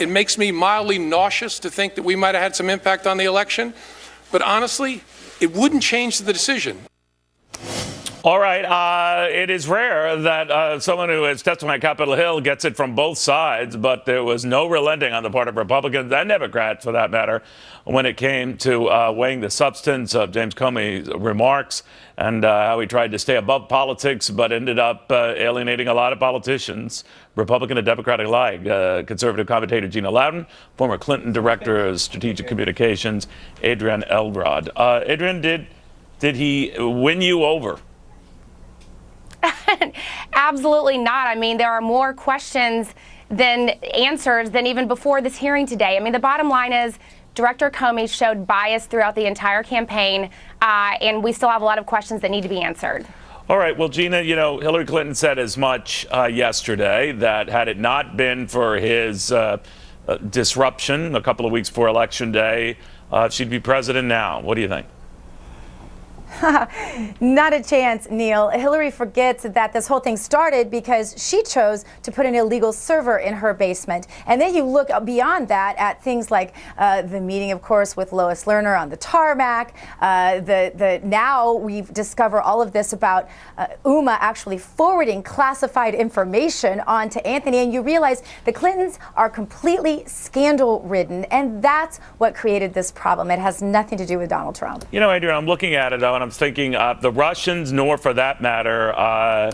It makes me mildly nauseous to think that we might have had some impact on the election. But honestly, it wouldn't change the decision. All right. It is rare that someone who has testified on Capitol Hill gets it from both sides, but there was no relenting on the part of Republicans and Democrats, for that matter, when it came to weighing the substance of James Comey's remarks and how he tried to stay above politics, but ended up alienating a lot of politicians, Republican and Democratic alike. Conservative commentator Gina Loudon, former Clinton Director of Strategic Communications, Adrian Elrod. Adrian, did he win you over? Absolutely not. I mean, there are more questions than answers than even before this hearing today. I mean, the bottom line is Director Comey showed bias throughout the entire campaign, and we still have a lot of questions that need to be answered. All right. Well, Gina, you know, Hillary Clinton said as much yesterday that had it not been for his disruption a couple of weeks before Election Day, she'd be president now. What do you think? Not a chance, Neil. Hillary forgets that this whole thing started because she chose to put an illegal server in her basement. And then you look beyond that at things like the meeting, of course, with Lois Lerner on the tarmac. Now we've discovered all of this about Uma actually forwarding classified information onto Anthony. And you realize the Clintons are completely scandal-ridden. And that's what created this problem. It has nothing to do with Donald Trump. You know, Adrian, I'm looking at it, though, and I'm thinking the Russians, nor for that matter,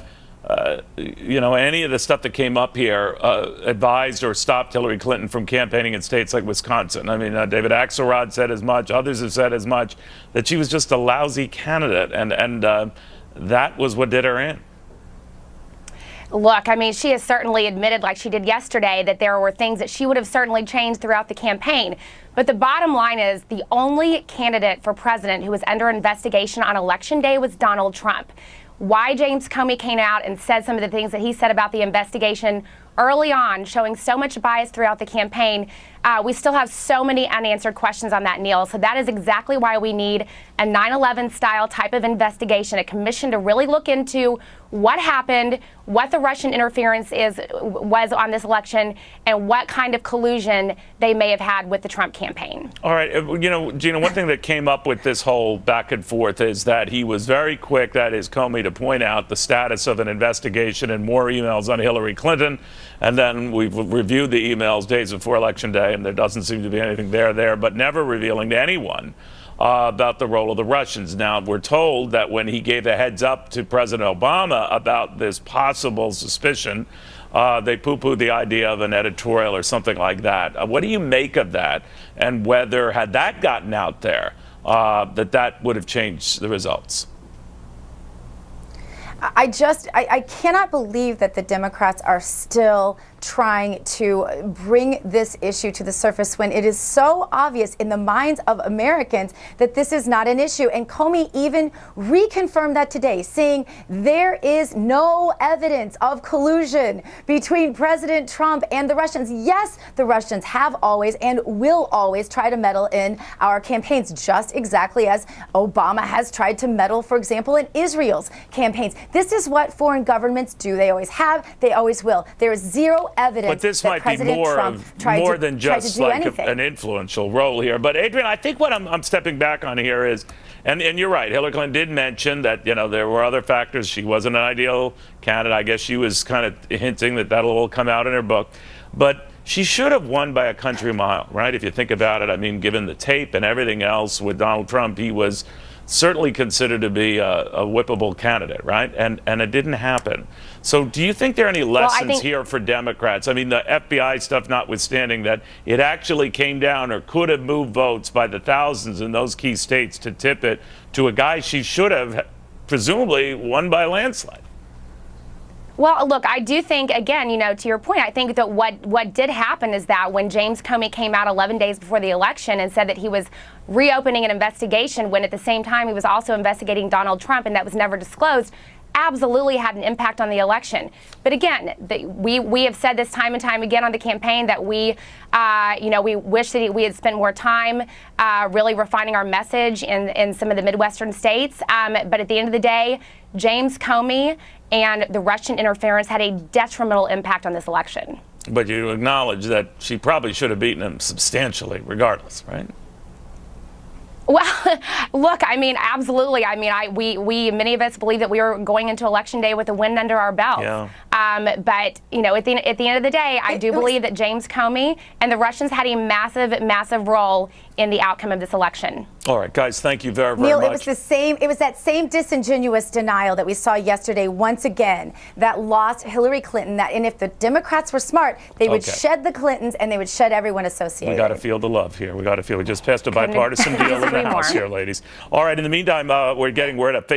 you know, any of the stuff that came up here advised or stopped Hillary Clinton from campaigning in states like Wisconsin. I mean, David Axelrod said as much. Others have said as much, that she was just a lousy candidate. And that was what did her in. Look, I mean, she has certainly admitted, like she did yesterday, that there were things that she would have certainly changed throughout the campaign. But the bottom line is the only candidate for president who was under investigation on Election Day was Donald Trump. Why James Comey came out and said some of the things that he said about the investigation early on, showing so much bias throughout the campaign, we still have so many unanswered questions on that, Neil. So that is exactly why we need a 9/11 style type of investigation, a commission to really look into what happened, what the Russian interference was on this election, and what kind of collusion they may have had with the Trump campaign. All right. You know, Gina, one thing that came up with this whole back and forth is that he was very quick, that is Comey, to point out the status of an investigation and more emails on Hillary Clinton. And then we've reviewed the emails days before Election Day, and there doesn't seem to be anything there, but never revealing to anyone about the role of the Russians. Now, we're told that when he gave the heads up to President Obama about this possible suspicion, they poo-pooed the idea of an editorial or something like that. What do you make of that? And whether, had that gotten out there, that would have changed the results? I cannot believe that the Democrats are still trying to bring this issue to the surface when it is so obvious in the minds of Americans that this is not an issue. And Comey even reconfirmed that today, saying there is no evidence of collusion between President Trump and the Russians. Yes, the Russians have always and will always try to meddle in our campaigns, just exactly as Obama has tried to meddle, for example, in Israel's campaigns. This is what foreign governments do. They always have, they always will. There is zero evidence. But this might be more than just like an influential role here. But Adrian, I think what I'm stepping back on here is, and you're right, Hillary Clinton did mention that, you know, there were other factors. She wasn't an ideal candidate. I guess she was kind of hinting that that'll all come out in her book. But she should have won by a country mile, right? If you think about it, I mean, given the tape and everything else with Donald Trump, he was certainly considered to be a whippable candidate, right? And it didn't happen. So do you think there are any lessons here for Democrats? I mean, the FBI stuff notwithstanding, that it actually came down or could have moved votes by the thousands in those key states to tip it to a guy she should have presumably won by a landslide. Well, look, I do think, again, you know, to your point, I think that what did happen is that when James Comey came out 11 days before the election and said that he was reopening an investigation, when at the same time he was also investigating Donald Trump, and that was never disclosed, absolutely had an impact on the election. But again, we have said this time and time again on the campaign that we wish that we had spent more time really refining our message in some of the Midwestern states. But at the end of the day, James Comey and the Russian interference had a detrimental impact on this election. But you acknowledge that she probably should have beaten him substantially, regardless, right? Well, look, I mean, absolutely. I mean, we many of us believe that we were going into Election Day with a win under our belt. Yeah. But, you know, at the end of the day, I do believe that James Comey and the Russians had a massive, massive role in the outcome of this election. All right, guys, thank you very, very Neil, much. it was that same disingenuous denial that we saw yesterday once again that lost Hillary Clinton. And if the Democrats were smart, they would shed the Clintons and they would shed everyone associated. We got to feel the love here. We just passed a bipartisan deal in the House here, ladies. All right, in the meantime, we're at